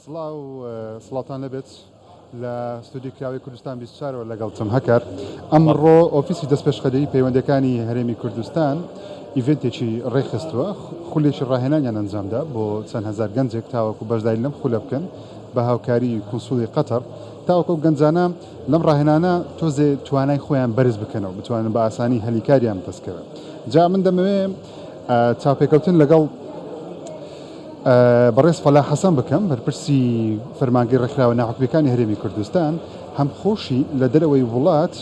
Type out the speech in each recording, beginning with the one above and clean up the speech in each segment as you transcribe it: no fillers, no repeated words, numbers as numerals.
سڵاوتان لەبێت لە ستودی کراوی کوردستان 24 لەگەڵتم هەکار ئەمڕۆ ئۆفیسی دەستپێشخەدەیی پەیوەندەکانی هەرێمی کوردستان ئیڤنتێکی ڕێخستووە خولێکی ڕاهێنانیان ئەنجامدا بۆ چەند هەزار گەنجێک تاوەکو بەشداری لەم خولە بکەن بە هاوکاری کونسوڵی قەتەر تاوەکو گەنجانە لەم ڕاهێنانە تۆزێ توانای خۆیان بەرز بکەنەوە بتوانن بە ئاسانی هەلیکاریان دەستکەوە. جا من دەمەوێ چاپێکەوتن لەگەڵ بەڕێز فەلا حەسەن بکەم بەرپرسی فەرمانگەی ڕێکخراوە ناحوکمیەکانی هەرێمی کوردستان هەم خۆشی لە دەرەوەی وڵات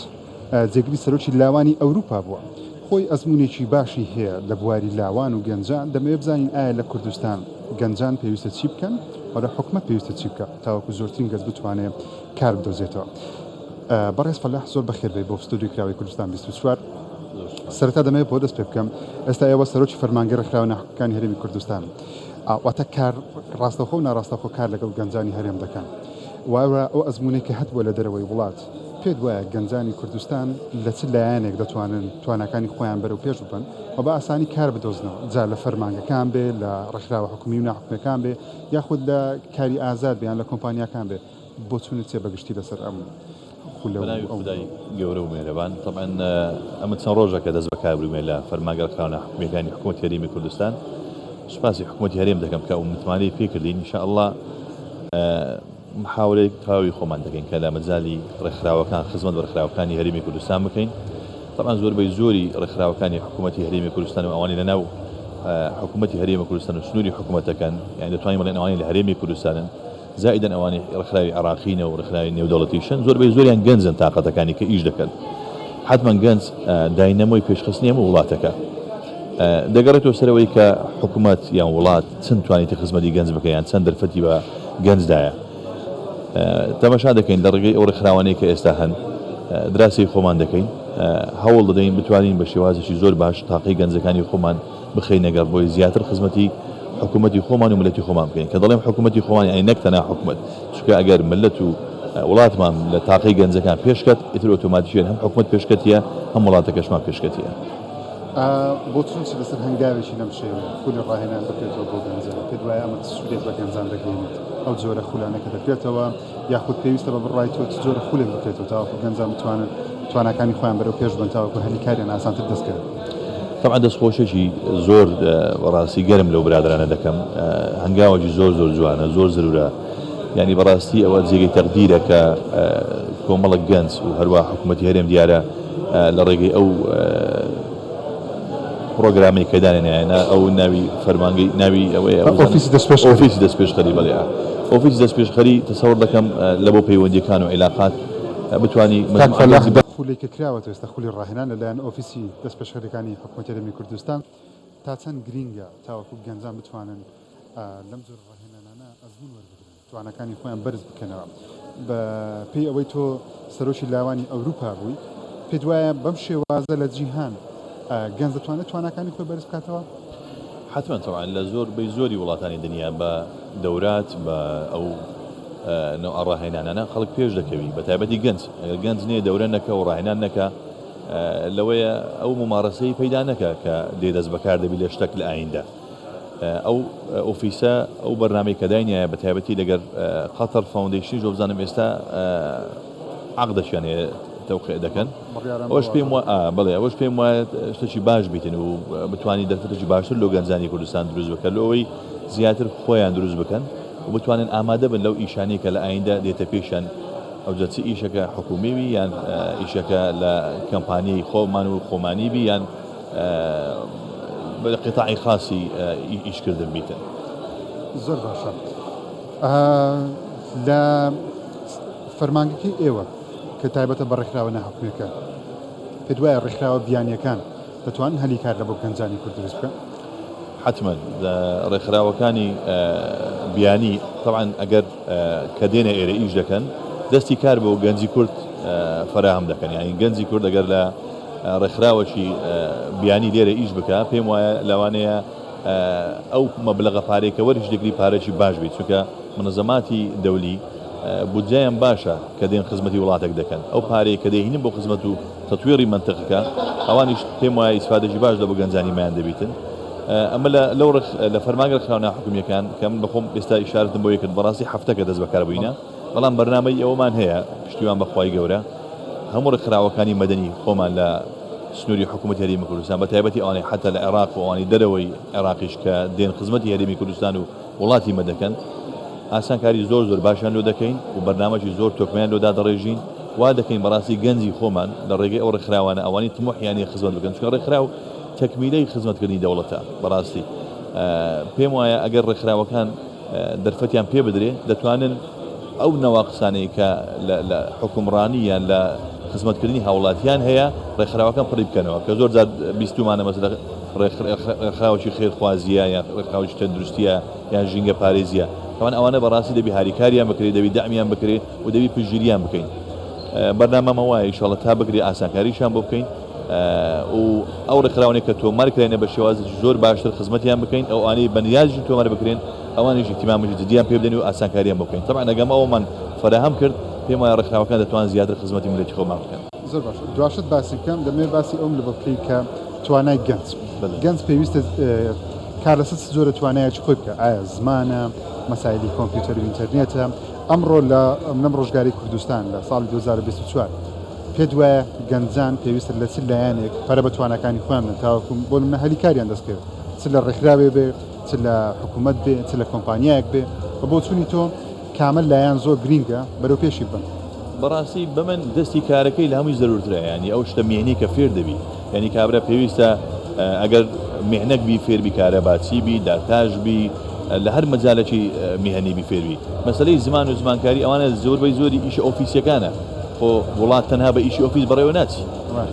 جێگری سەرۆکی لاوانی ئەوروپا بووە خۆی ئەزمونێکی باشی هەیە لە بواری لاوان و گەنجان دەمەوێت بزانین ئایا لە کوردستان گەنجان پێویستە چی بکەن وەرە حکومەت پێویستە چی بکە تاوەکو زۆرترین گەز بتوانێت کار بدۆزێتەوە. بەڕێز فەلاح زۆر بەخێربێ بۆ ستودیۆی کراوی کوردستان 24 سەرەتا دەمەوێت بۆ دەست پێ بکەم ئێستا ئێوە سەرۆکی فەرمانگەی ڕێکخراوە ناحوکمیەکانی هەرێمی کوردستان واتە کار ڕاستەخۆ و ناڕاستەخۆ کار لەگەڵ گەنجانی هەرێم دەکەن وایە ئەو ئەزمونێکی هەتبووە لە دەرەوەی وڵات پێت وایە گەنجانی کوردستان لە چ لایەنێک دەتوانن توانەکانی خۆیان بەرەو پێش ببن و بە ئاسانی کار بدۆزنەوە جا لە فەرمانگەکان بێ لە ڕێکخراوە حکومی و ناحوکمیەکان بێ یاخود لە کاری ئازاد بیان لە کۆمپانیاکان بێ بۆ چونت چێ بەگشتی لەسەر ئەم خودای گەورە و مێرەبان طبعا ئەمە چەند ڕۆژەکە دەست بەکاربوومێ لە فەرمانگە ڕێکخراوە ناحوکمیەکانی حکوومەتی هەرێمی کوردستان سپاسی حکوومەتی هەرێم دەکەم کە ئەو متمانەی پێکردین ئینشاءالله محاولەی تەواوی خۆمان دەکەین کە لە مەجالی ڕێکخراوەکان خزمەت بە ڕێکخراوەکانی هەرێمی کوردستان بکەین طبعا زۆربەی زۆری ڕێکخراوەکانی حکوومەتی هەرێمی کوردستان و ئەوانی لەناو حکوومەتی هەرێمی کوردستان و سنووری حکوومەتەکان یعنی دەتوانین بڵێن ئەوانی لە هەرێمی کوردستانن زائیدەن ئەوانی ڕێکخراوی عراقینە و ڕێکخراوی نێودەوڵەتیشن زۆربەی زۆریان گەنجن تااقەتەکانی کە ئیش دەکەن حتما گەنج داینەمۆی پێشخستنی هەموو وڵاتەکە دەگەڕێتەوە سەرەوەی کە حکوومەت یان وڵات چەند توانێتی خزمەتی گەنج بکە یان چەند دەرفەتی بە گەنجدایە تەماشا دەکەین لە ڕێگەی ئەو ڕێکخراوانەی کە ئێستا هەن دراسی خۆمان دەکەین هەوڵ دەدەین بتوانین بە شێوازێکی زۆر باش تاقی گەنجەکانی خۆمان بخەینە گەڕ بۆی زیاتر خزمەتی حکوومەتی خۆمان و ملەتی خۆمان بکەین کە دەڵێم حکوومەتی خۆمان یعنی نەک تەنها حکوومەت چونکە ئەگەر ملەت و وڵاتمان لە تاقی گەنجەکان پێشکەت ئیتر ئۆتۆماتیکیان هەم حکوومەت پێشکەتیە هەم وڵاتەکەشمان پێشکەتیە. بۆ چونچی لەسەر هەنگاوێکی لەم شێوە خولی ڕاهێنان بکرێتەوە بۆ گەنجان پێت وایە ئەمە سوودێت بە گەنجان دەگەێنێت ئەو جۆرە خولانەکە دەکرێتەوە یاخود پێویستە بە بڕای تۆ جۆرە خولێک بکرێتەوە تاوەکو گەنجان بتوانن توانەکانی خۆیان بەرەو پێش بن تاوەکو هەلیکاریان ئاسانتر دەستکەوێت. طبعا دەستخۆشێکی زۆر بەڕاستی گەرم لەو برادرانە دەکەم هەنگاوێکی زۆر جوانە زۆر زرورە یعنی بەڕاستی ئەوە جێگەی تەقدیرە کە کۆمەڵک گەنج و هەروە حکوومەتی هەرێم دیارە لە ڕێگەی ئەو پرۆگرامی کە دانێنایە ئەو ناوی فەرمانگەی ناوی ئەوەیە ئۆفیسی دەستپێشخەری بەڵێ ئۆفیسی دەستپێشخەری تەسەوڕ دەکەم لە بۆ پەیوەندیەکان و عێلاقات بتوانی خولێکی کراوەتە ئێستا خولی ڕاهێنان لەلایەن ئۆفیسی دەستپێشخەریەکانی حکوومەتی هەرێمی کوردستان تا چەند گرینگە تاوەکو گەنجان بتوانن لەم جۆر ڕاهێنانانە ئەزمون وەربگرن توانەکانی خۆیان بەرز بکەنەوە بە پێی ئەوەی تۆ سەرۆکی لاوانی ئەوروپا بووی پێت وایە بەم شێوازە لە جیهان گەنج دەتوانێت توانەکانی خۆی بەرز بکاتەوە؟ حتما طبعا لە زۆربەی زۆری وڵاتانی دنیا بە دەورات بە ئەو نوع ڕاهێنانانە خەڵک پێش دەکەوی بە تایبەتی گەنج ئەگەر گەنج نییە دەورە نەکە و ڕاهێنان نەکە لەوەیە ئەو ممارەسەی پەیدا نەکە کە دێدەست بەکار دەبی لە شتێک لە ئایندا ئەو ئۆفیسە ئەو بەرنامەی کە داینایە بە تایبەتی لەگەر قەتەر فاوندیشنی جۆ بزانم ئێستا عەقدەشیان هەیە تەوقیع دەکەن ئەوش پێم بڵێ ئەوش پێم وایە شتێکی باش بیتن و بتوانین دەرفەتێکی باشتر لەو گەنجانی کوردستان دروست بکەن لەوەی زیاتر خۆیان دروست بکەن و بتوانن ئامادە بن لەو ئیشانەی کە لە ئایندا دێتە پێشیان ئەو جەچی ئیشەکە حکومیوی یان ئیشەکە لە کەمپانیای خۆمان و خۆمانیبی یان قیتاعی خاصی ئیشکردن بیتن. زۆر باشە لە فەرمانگەکەی ئێوە کە تایبەتە بە ڕێکخراوە ناحوکمیەکان پێت وایە ڕێکخراوە بیانیەکان دەتوانن هەلیکار لە بۆ گەنجانی کورد دروست بکەن؟ حتما ڕێکخراوەکانی بیانی طبعا ئەگەر کە دێنە ئێرە ئیش دەکەن دەستی کار بۆ گەنجی کورد فراهم دەکەن یعنی گەنجی کورد ئەگەر لە ڕێکخراوەکی بیانی لێرە ئیش بکە پێم وایە لەوانەیە ئەو مەبلەغە پارێکە وەرش دەگری پارێکی باش بیت چونکە منەزەماتی دەولی بودجەیان باشە کە دێن خزمەتی وڵاتێک دەکەن ئەو پارەیە کە دەهێنن بۆ خزمەت و تەتویری منتەقەکە ئەوانیش پێم وایە ئیسفادەی باش لە بۆ گەنجانی مایان دەبیتن ئەمە لە فەرمانگە ڕێکخراوە حکومیەکان کە من بەخۆم ئێستا ئیشارەتم بۆ کرد بەڕاستی هەفتەکە دەست بەکاربووینە بەڵام بەرنامەی ئەومان هەیە پشتیوان بەخوای گەورە هەموو ڕێکخراوەکانی مەدەنی خۆمان لە سنووری حکوومەت هەرێمی کوردستان بە تایبەتی ئەوانەی حتا لە عێراق و ئەوانی دەرەوەی عێراقیش کە دێن خزمەتی هەرێمی کوردستان و وڵاتی مەدەکەن ئاسانکاری زۆر باشیان لۆ دەکەین و بەرنامەی زۆر تۆکمیان لۆدا دەڕێژین وا دەکەین بەڕاستی گەنجی خۆمان لە ڕێگەی ئەو ڕێکخراوانە ئەوانی تموحیانی خزمەت بکەن چونکە ڕێکخراو تەکمیلەی خزمەتکردنی دەوڵەتە بەڕاستی پێم وایە ئەگەر ڕێکخراوەکان دەرفەتیان پێ بدرێ دەتوانن ئەو نەواقسانەی کە لە حکومڕانیان لە خزمەتکردنی هاوڵاتیان هەیە ڕێکخراوەکان پڕی بکەنەوە کە زۆر جار بیستمانە مەسەلە ڕێکخراوەکی خێرخوازیە یان ڕێکخراوەکی تەندروستیە یان ژینگە پارێزیە ئەوانە بەڕاستی دەبی هاریکاریان بکرێت دەبی دەعمیان بکرێت و دەبی پشتگیریان بکەین بەرنامەمە وایە ئینشاڵڵا تا بگرێ ئاسانکاریشان بۆ بکەین و ئەو ڕێکخراوانێک کە تۆمارکرێنە بە شێوازی زۆر باشتر خزمەتیان بکەین ئەو ئانەی بەنیازی تۆمار بکرێن ئەوانیش ئیتیمامی جدیان پێ بدەین و ئاسانکاریان بۆ بکەین طبعا ئەگەم ئەومان فراهم کرد پێم وایە ڕێکخراوەکان دەتوانن زیاتر خزمەتی ملەتی خۆمان بکەن زۆر باش دواشت باسی بکەم دەمێ باسی ئەوم لە بکەی کە توانای گەنج پێویستە کار لەسەر زۆرە توانایەکی خۆی بکە ئایا زمانە مەسایلی کۆمپیوتەر و ئینتەرنێتە ئەمڕۆ لەم ڕۆژگاری کوردستان لە ساڵی 2024 پێ وایە گەنجان پێویستە لە چ لایەنێک پەرە بە توانەکانی خۆیان بن تاوەکو بۆ منە هەلیکاریان دەستکەوێت چ لە ڕێکخراوێ بێ چ لە حکوومەت بێ چ لە کۆمپانیایەک بێ بۆ چوونی تۆ کامل لایەن زۆر گرینگە بەرەو پێشی بن بەڕاستی بمن دەستی کارەکەی لە هەمووی زەرورترە ینی ئەو شتە میهنی کە فێر دەبی ینی کابرا پێویستە ئەگەر میهنەک بی فێربی کارە باچی بی دارتاژ بی لە هەر مەجالێکی میهنی بی فێربی مەسلەی زمان و زمانکاری ئەوانە زۆربەی زۆری ئیشە ئۆفیسیەکانە خۆ وڵات تەنها بە ئیشی ئۆفیس بەڕێوە ناچی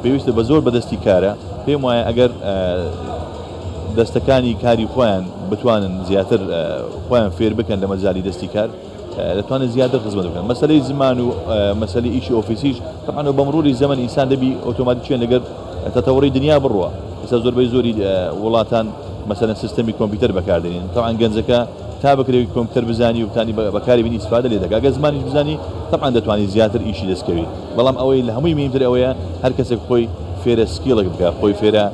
پێویستە بە زۆر بەدەستی کارە پێم وایە ئەگەر دەستەکانی کاری خۆیان بتوانن زیاتر خۆیان فێر بکەن لە مەجای دەستی کار دەتوانێت زیاتر خزمەت بکەن مەسلەی زمان و مەسلەی ئیشی ئۆفیسیش طبعا و بەمڕووی زەمن ئینسان دەبی ئۆتۆماتیکیان لەگەر تەتەوڕی دنیا بڕوە ئێستا زۆربەی زۆری وڵاتان مەسەلەن سیستەمی کۆمپیوتەر بەکاردێنین طبعا گەنجەکە تا بکرێت کۆمپیوتەر بزانی و بتانی بەکاری بینی استفادە لێ دەکات ئەگەر زمانیش بزانی طبعا دەتوانێت زیاتر ئیشی دەستکەوێت بەڵام ئەوەی لە هەمووی مهمتر ئەوەیە هەر کەسێک خۆی فێرە سکیڵێک بکات خۆی فێرە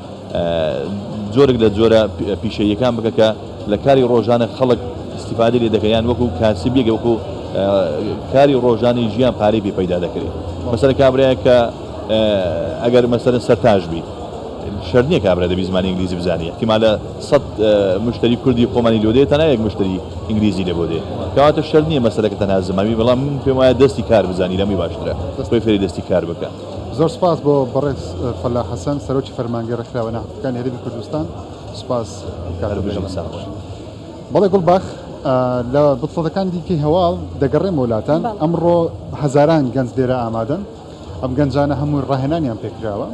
زۆرێک لە جۆرە پیشەیەکان بکە کە لە کاری ڕۆژانە خەڵک استفادە لێ دەکەیان وەکو کاسبیەکە وەکو کاری ڕۆژانی ژیان پارەی پێ پەیدا دەکرێت مەسەلە کابرایە کە ئەگەر مەسەلەن سەرتاژ بی شەرت نییە کابرا دەبی زمانی ئینگلیزی بزانێت احتیمالە 100 مشتری کوردی خۆمانی لۆ دێت تەنها یەک مشتری ئینگلیزی لێ بۆ دێ کەواتە شەرت نییە مەسەلەکە تەنها زمانی بەڵام من پێم وایە دەستی کار بزانی لەمی باشترە خۆی فێری دەستی کار بکە زۆر سپاس بۆ بەڕێز فەلاح حەسەن سەرۆکی فەرمانگەی ڕێکخراوە ناحوکمیەکانی هەرێمی کوردستان سپاس بەڵێ گوڵباخ لە بڵسەدەکان دیکەی هەواڵ دەگەڕێ وڵاتان ئەمڕۆ هەزاران گەنج لێرە ئامادەن ئەم گەنجانە هەمووی ڕاهێنانیان پێکراوە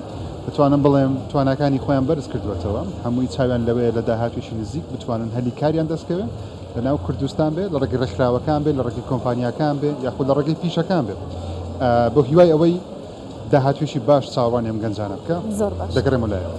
بتوانم بڵێم توانەکانی خۆیان بەرز کردوێتەوە هەمووی چاویان لەوەیە لە داهاتوێکی نزیک بتوانن هەلیکاریان دەستکەوێت لە ناو کوردستان بێت لە ڕێگەی ڕێکخراوەکان بێت لە ڕێگەی کۆمپانیاکان بێت یاخود لە ڕێگەی پیشەکان بێت بۆ هیوای ئەوەی داهاتوێکی باش چاوەڕوانی ئەم گەنجانە بکە دەگەڕێمە لایەوە